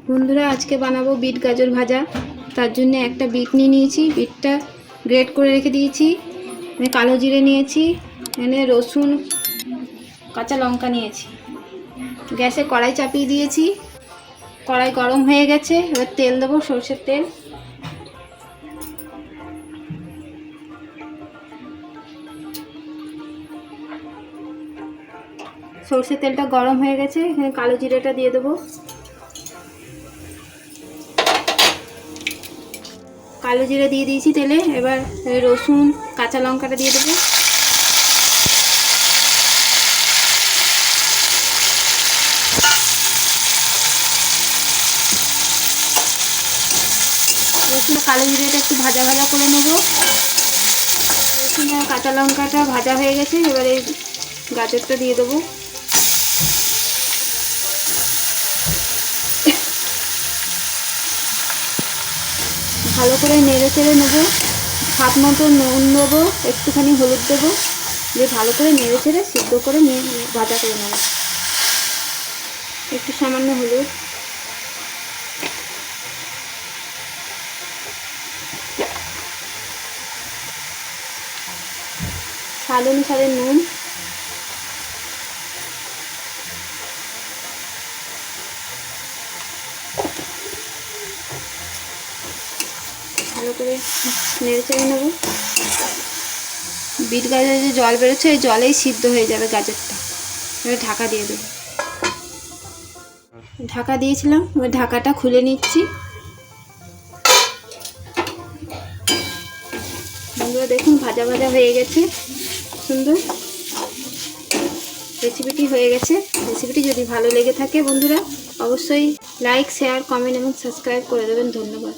বন্ধুরা আজকে বানাবো বিট গাজর ভাজা। তার জন্য একটা বিট নিয়ে নিয়েছি, বিটটা গ্রেট করে রেখে দিয়েছি। কালো জিরে নিয়েছি, এখানে রসুন, কাঁচা লঙ্কা নিয়েছি। গ্যাসে কড়াই চাপিয়ে দিয়েছি, কড়াই গরম হয়ে গেছে। এবার তেল দেবো, সরষের তেল। সরষের তেলটা গরম হয়ে গেছে, এখানে কালো জিরেটা দিয়ে দেবো। কালো জিরে দিয়ে দিয়েছি তেলে। এবার রসুন, কাঁচা লঙ্কাটা দিয়ে দেবো। রসুন কালো জিরেটা একটু ভাজা ভাজা করে নেব। রসুন আর কাঁচা লঙ্কাটা ভাজা হয়ে গেছে, এবারে গাজরটা দিয়ে দেবো। ভালো করে নেড়ে চেড়ে নেবো। স্বাদ মতো নুন দেবো, একটুখানি হলুদ দেবো, দিয়ে ভালো করে নেড়ে চেড়ে সিদ্ধ করে নিয়ে ভাজা করে নেবো। একটু সামান্য হলুদ, স্বাদ অনুসারে নুন, ভালো করে নেড়ে চেড়ে নেবো। বিট গাজরে যে জল বেরোচ্ছে, এই জলেই সিদ্ধ হয়ে যাবে গাজরটা। এবার ঢাকা দিয়ে দেবো। ঢাকা দিয়েছিলাম, এবার ঢাকাটা খুলে নিচ্ছি। বন্ধুরা দেখুন, ভাজা ভাজা হয়ে গেছে সুন্দর। রেসিপিটি হয়ে গেছে। রেসিপিটি যদি ভালো লেগে থাকে বন্ধুরা, অবশ্যই লাইক, শেয়ার, কমেন্ট এবং সাবস্ক্রাইব করে দেবেন। ধন্যবাদ।